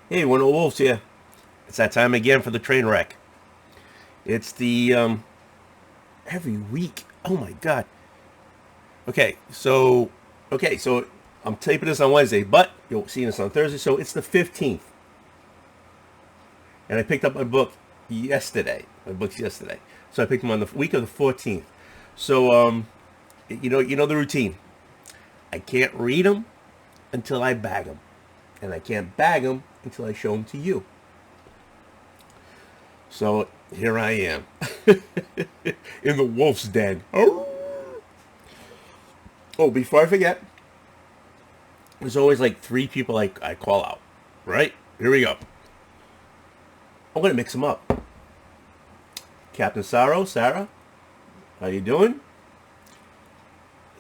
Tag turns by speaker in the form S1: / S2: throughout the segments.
S1: Hey, one of the wolves here. It's that time again for the train wreck. It's the every week. Oh my god. Okay, so I'm taping this on Wednesday, but you'll see this on Thursday. So it's the 15th, and I picked up my book yesterday. My books yesterday, so I picked them on the week of the 14th. So you know the routine. I can't read them until I bag them, and I can't bag them until I show them to you. So here I am in the wolf's den. Oh, before I forget, there's always like three people I call out. Right? Here we go. I'm gonna mix them up. Captain Sorrow, Sarah, how you doing?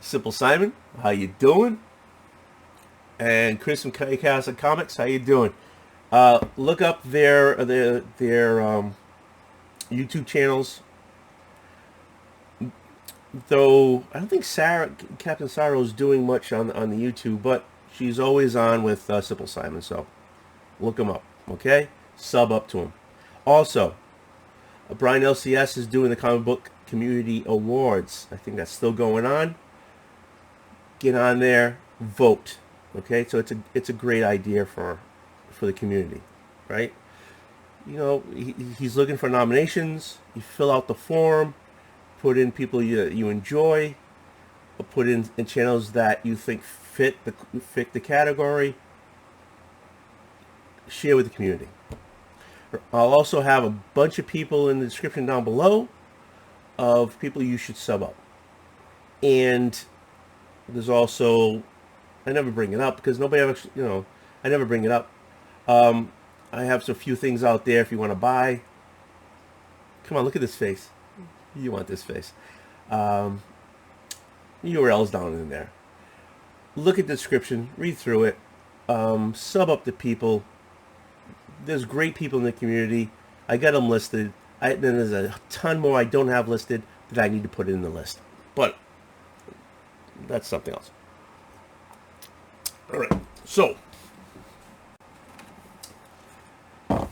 S1: Simple Simon, how you doing? And Chris from Casa Comics, how you doing? Look up their YouTube channels. Though I don't think Captain Sorrow is doing much on the YouTube, but she's always on with Simple Simon. So look him up, okay? Sub up to him. Also, Brian-LCS is doing the Comic Book Community Awards. I think that's still going on. Get on there, vote, okay? So it's a great idea for the community, right? You know, he's looking for nominations. You fill out the form, put in people you enjoy, or put in channels that you think fit the category. Share with the community. I'll also have a bunch of people in the description down below of people you should sub up. And there's also, I never bring it up because nobody ever, I never bring it up. I have a few things out there if you want to buy. Come on, look at this face. You want this face. URL's down in there. Look at the description, read through it, sub up to people. There's great people in the community. I got them listed. Then there's a ton more I don't have listed that I need to put in the list. But that's something else. All right. So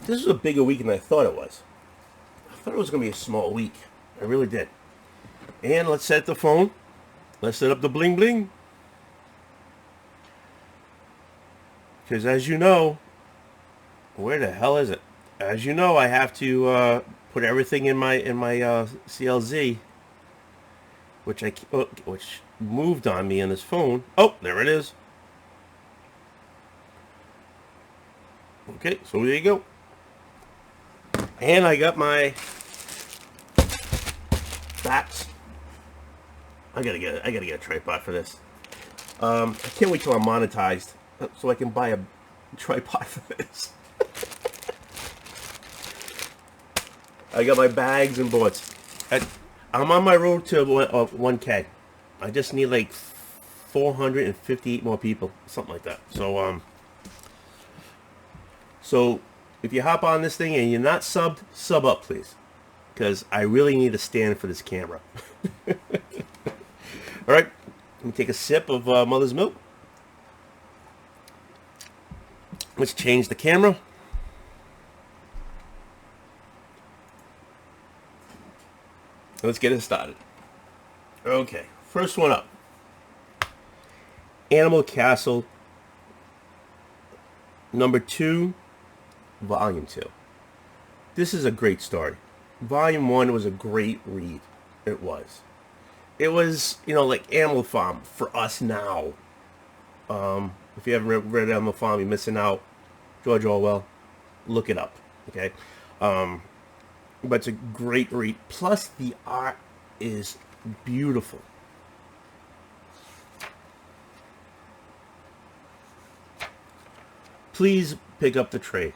S1: this is a bigger week than I thought it was. I thought it was going to be a small week. I really did. And let's set the phone. Let's set up the bling bling. Because as you know, where the hell is it? As you know, I have to put everything in my CLZ, which moved on me on this phone. Oh, there it is. Okay, so there you go. And I got my bats. I gotta get a tripod for this. I can't wait till I'm monetized so I can buy a tripod for this. I got my bags and boards. I'm on my road to 1K. I just need like 458 more people, something like that. So if you hop on this thing and you're not subbed, sub up, please, because I really need a stand for this camera. All right, let me take a sip of Mother's Milk. Let's change the camera. Let's get it started. Okay, first one up. Animal Castle, number 2, volume 2. This is a great story. Volume 1 was a great read. It was. It was, like Animal Farm for us now. If you haven't read Animal Farm, you're missing out. George Orwell, look it up, okay? But it's a great read. Plus, the art is beautiful. Please pick up the trade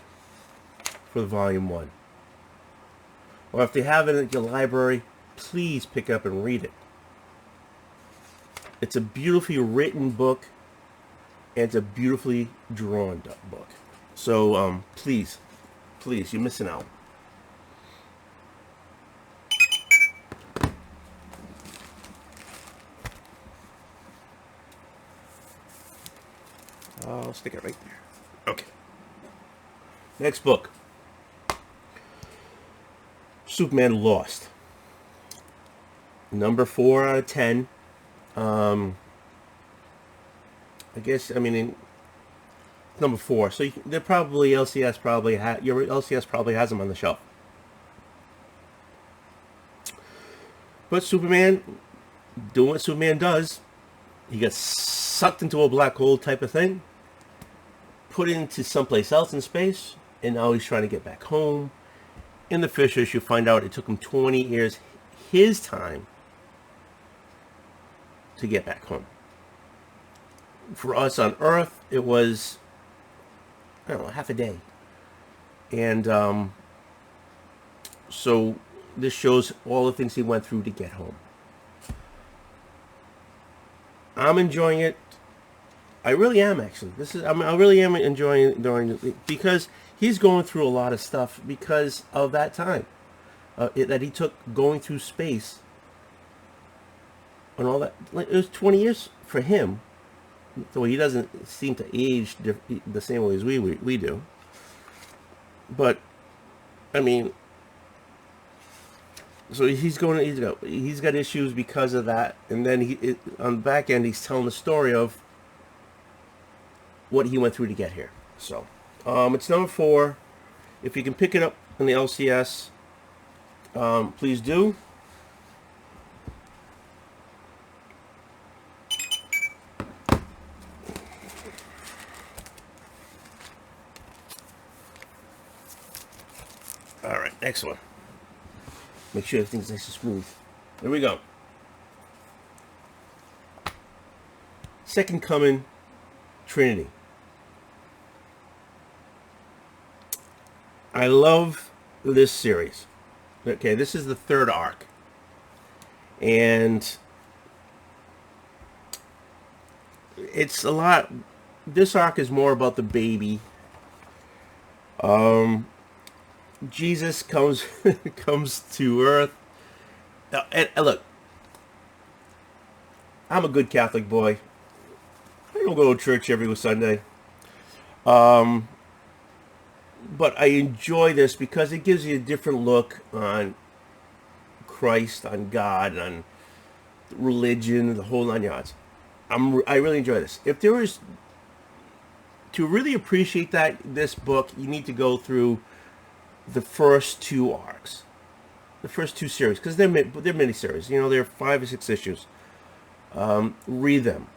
S1: for volume 1. Or if you have it at your library, please pick up and read it. It's a beautifully written book, and it's a beautifully drawn book. So, please, you're missing out. I'll stick it right there. Okay. Next book. Superman Lost. Number 4 out of 10. I guess, I mean, number 4. So they're probably, LCS probably, your LCS probably has them on the shelf. But Superman, doing what Superman does, he gets sucked into a black hole type of thing, put into someplace else in space, and now he's trying to get back home. In the first issue, you find out it took him 20 years, his time, to get back home. For us on Earth, it was, I don't know, half a day. And so this shows all the things he went through to get home. I'm enjoying it. I really am, actually. I really am enjoying it because he's going through a lot of stuff because of that time that he took going through space and all that. It was 20 years for him, so he doesn't seem to age the same way as we do. But I mean, so he's got issues because of that, and then on the back end he's telling the story of what he went through to get here. So it's number 4. If you can pick it up in the LCS, please do. All right, next one. Make sure everything's nice and smooth. There we go. Second Coming, Trinity. I love this series. Okay, this is the 3rd arc. And it's a lot. This arc is more about the baby. Jesus comes to Earth. And look, I'm a good Catholic boy. I don't go to church every Sunday. But I enjoy this because it gives you a different look on Christ, on God, on religion, the whole 9 yards. I really enjoy this. If there is to really appreciate this book, you need to go through the first 2 arcs, the first 2 series, because they're mini series. You know, they're 5 or 6 issues. Read them.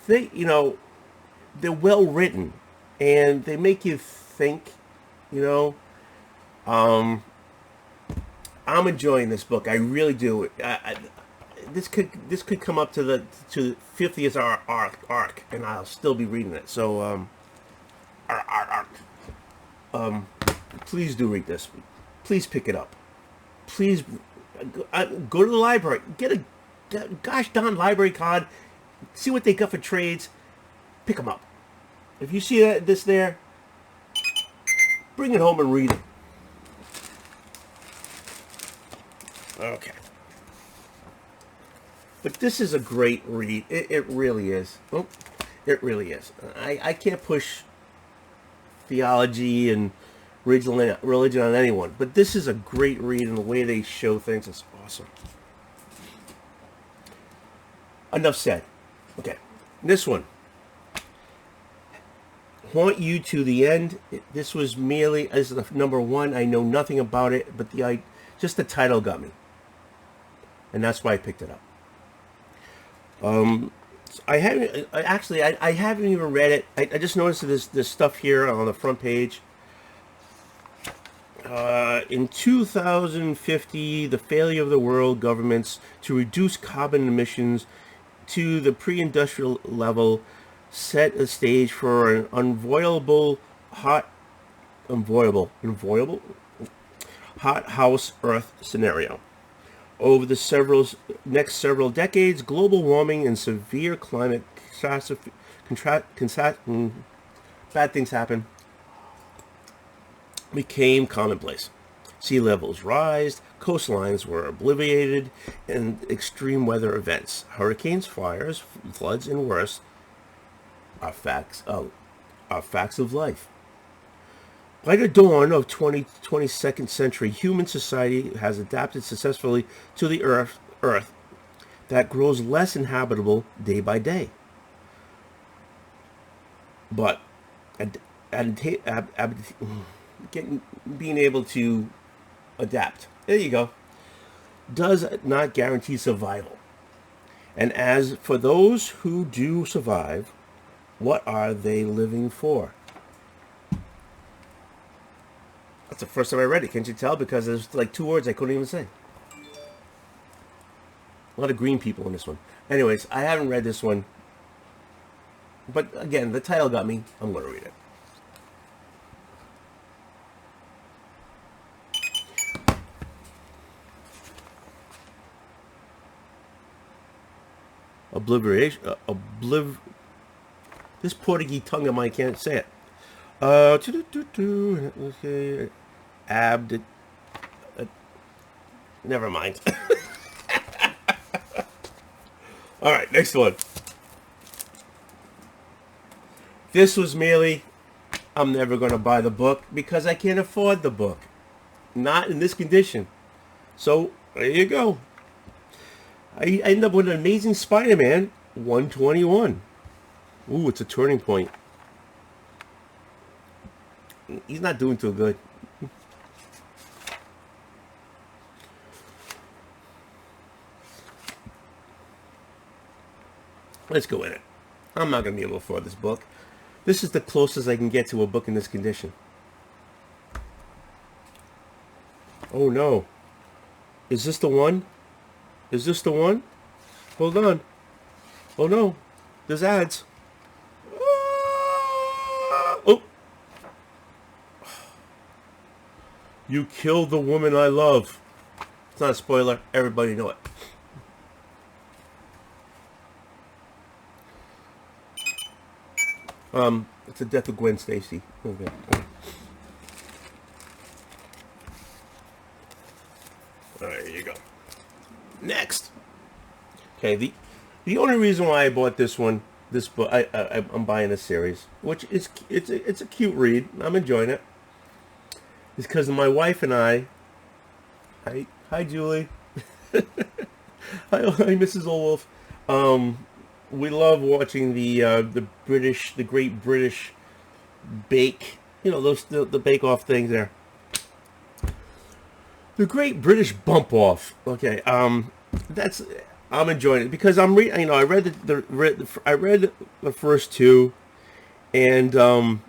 S1: They're well written, and they make you think. I'm enjoying this book. I really do. This could come up to the 50th arc, and I'll still be reading it. So, please do read this. Please pick it up. Please go to the library. Get a gosh darn library card. See what they got for trades. Pick them up. If you see this there, bring it home and read it. Okay. But this is a great read. It really is. Oh, it really is. I can't push theology and religion on anyone, but this is a great read, and the way they show things is awesome. Enough said. Okay, this one. Haunt You to the End. This was merely as the number 1. I know nothing about it, but just the title got me, and that's why I picked it up. I haven't even read it. I just noticed this stuff here on the front page. In 2050, the failure of the world governments to reduce carbon emissions to the pre-industrial level set a stage for an unavoidable hot house Earth scenario. Over the next several decades, global warming and severe climate bad things happen became commonplace. Sea levels rise, coastlines were obliterated, and extreme weather events, hurricanes, fires, floods, and worse, are facts of life. By the dawn of 22nd century, human society has adapted successfully to the Earth that grows less inhabitable day by day. But being able to adapt, there you go, does not guarantee survival. And as for those who do survive, what are they living for? That's the first time I read it. Can't you tell? Because there's like 2 words I couldn't even say. A lot of green people in this one. Anyways, I haven't read this one. But again, the title got me. I'm going to read it. This Portuguese tongue of mine can't say it. Okay. Never mind. All right, next one. This was merely, I'm never going to buy the book because I can't afford the book. Not in this condition. So, there you go. I end up with an Amazing Spider-Man 121. Ooh, it's a turning point. He's not doing too good. Let's go in it. I'm not going to be able to afford this book. This is the closest I can get to a book in this condition. Oh no. Is this the one? Is this the one? Hold on. Oh no. There's ads. Oh. You killed the woman I love. It's not a spoiler. Everybody know it. It's the death of Gwen Stacy. Okay. There you go. Next. Okay, the only reason why I bought this book, I'm buying this series, which is it's a cute read. I'm enjoying it. Is because my wife and I. Hi Julie. Hi Mrs. Olwolf. We love watching the Great British Bake, the Bake Off things there. The Great British Bump Off. Okay, I'm enjoying it because I read the first 2, and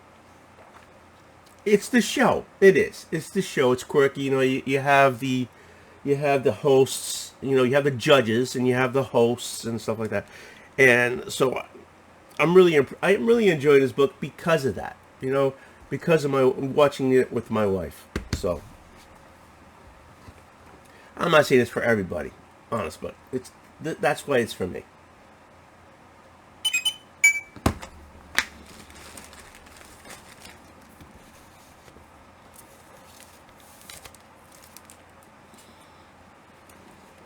S1: it's the show. It is. It's the show. It's quirky. You have the hosts. You have the judges, and you have the hosts and stuff like that. And so I'm really enjoying this book because of that, because of my watching it with my wife. So I'm not saying it's for everybody, honest, but that's why it's for me.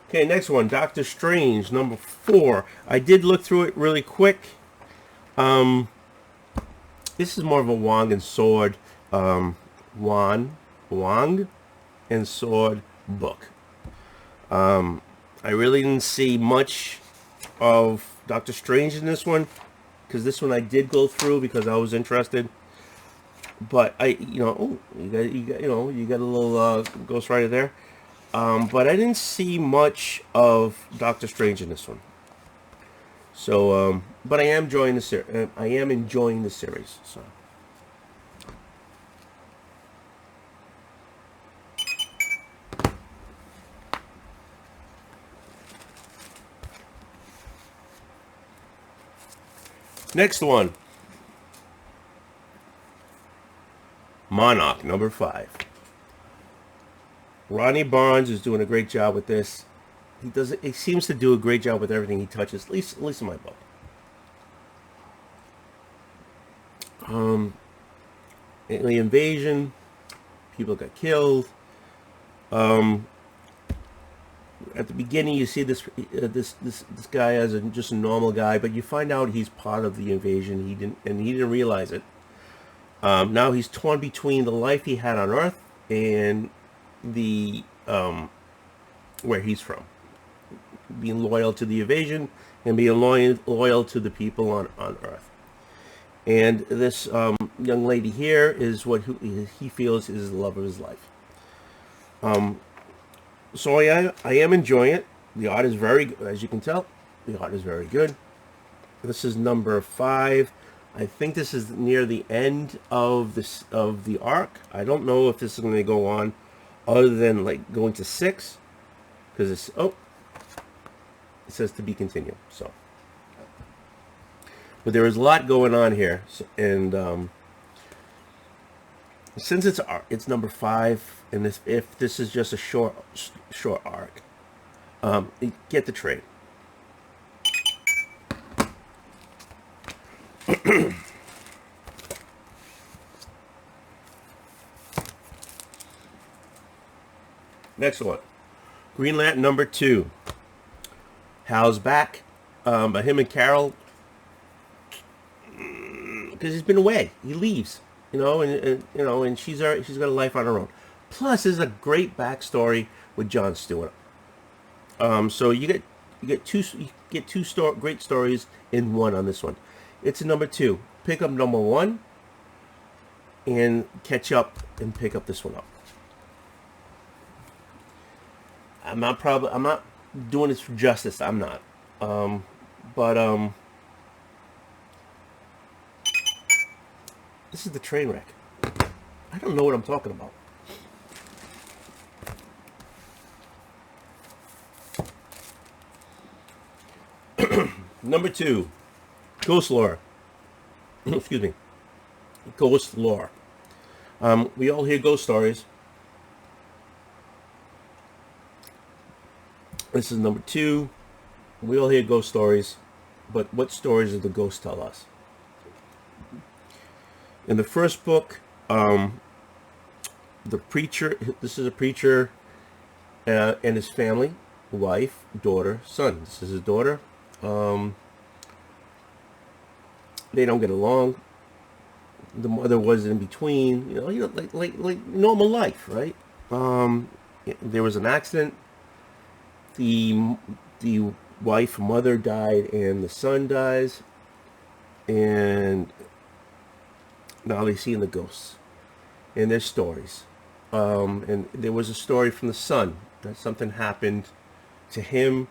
S1: Okay, next one, Doctor Strange, number 4. I did look through it really quick. This is more of a Wong and Sword, Wong and Sword book. I really didn't see much of Doctor Strange in this one, because this one I did go through because I was interested. But you got a little Ghost Rider there. But I didn't see much of Doctor Strange in this one. So, but I am enjoying the series. So. Next one. Monarch, number 5. Ronnie Barnes is doing a great job with this. He seems to do a great job with everything he touches, at least in my book. The invasion, people got killed. At the beginning, you see this guy as just a normal guy, but you find out he's part of the invasion. He didn't realize it. Now he's torn between the life he had on Earth and the where he's from, being loyal to the invasion and being loyal to the people on Earth. And this young lady here is what he feels is the love of his life. So I am enjoying it. The art is very good, as you can tell. The art is very good. This is number 5. I think this is near the end of the arc. I don't know if this is going to go on other than like going to 6, because it says to be continued. So, but there is a lot going on here, and since it's number 5, and if this is just a short arc, get the trade. Next one, Green Lantern number 2. Hal's back, by him and Carol, because he's been away. He leaves, and she's got a life on her own. Plus, there's a great backstory with Jon Stewart. So you get two great stories in one on this one. It's a number 2. Pick up number 1 and catch up and pick up this one up. I'm not doing this for justice. I'm not. But this is the train wreck. I don't know what I'm talking about. Number 2, Ghost Lore. Excuse me. Ghost Lore. We all hear ghost stories. This is number 2. We all hear ghost stories, but what stories do the ghosts tell us? In the first book, the preacher, this is a preacher and his family, wife, daughter, son. This is his daughter. They don't get along. The mother was in between, like normal life, right? There was an accident. The mother died, and the son dies, and now they see the ghosts and their stories. And there was a story from the son that something happened to him,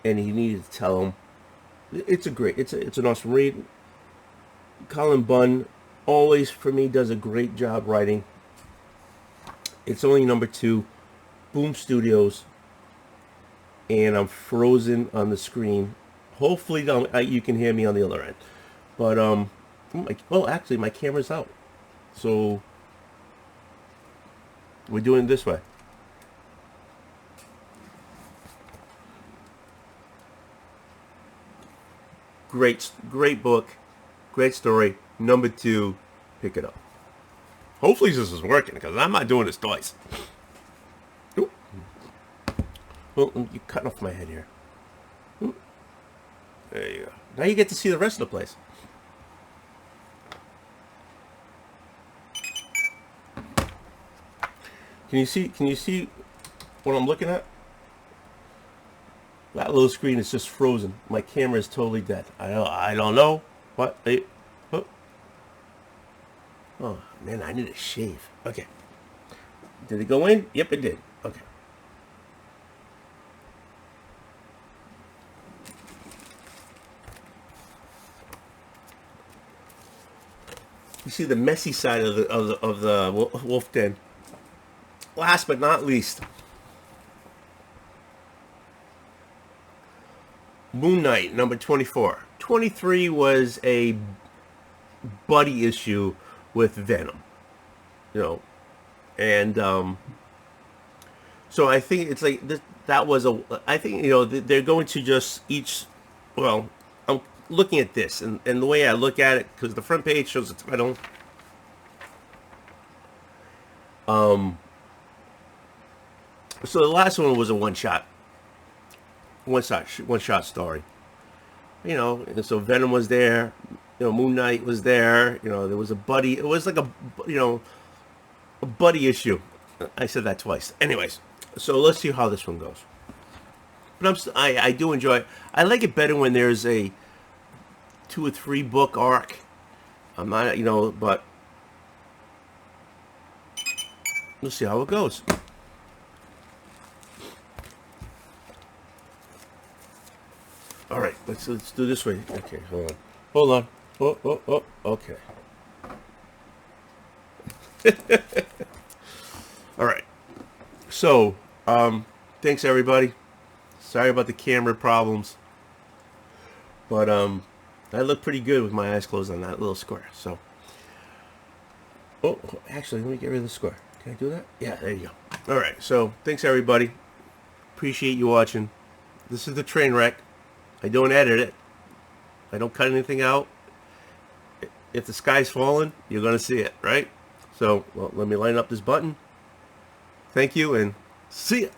S1: and he needed to tell him. It's an awesome read. Colin Bunn always, for me, does a great job writing. It's only number 2, Boom Studios, and I'm frozen on the screen. Hopefully you can hear me on the other end. But actually my camera's out, so we're doing it this way. Great book, great story. Number 2, pick it up. Hopefully this is working, because I'm not doing this twice. Ooh. Well, you're cutting off my head here. Ooh. There you go. Now you get to see the rest of the place. Can you see what I'm looking at? That little screen is just frozen. My camera is totally dead. I don't know what they. Oh man, I need a shave. Okay. Did it go in? Yep, it did. Okay. You see the messy side of the wolf den. Last but not least, Moon Knight number 24. 23 was a buddy issue with Venom, and so I think it's like that was I think they're going to just each. Well, I'm looking at this, and the way I look at it, because the front page shows the title. So the last one was a one shot story. And so Venom was there, Moon Knight was there. There was a buddy. It was like a buddy issue. I said that twice. Anyways, so let's see how this one goes. But I do enjoy it. I like it better when there's a 2 or 3 book arc. I'm not, but we'll see how it goes. All right, let's do this way. Okay, hold on. Oh, okay. All right. So, thanks everybody. Sorry about the camera problems, but I look pretty good with my eyes closed on that little square. So, actually, let me get rid of the square. Can I do that? Yeah, there you go. All right. So, thanks everybody. Appreciate you watching. This is the train wreck. I don't edit it. I don't cut anything out. If the sky's falling, you're going to see it, right? So, well, let me line up this button. Thank you, and see ya.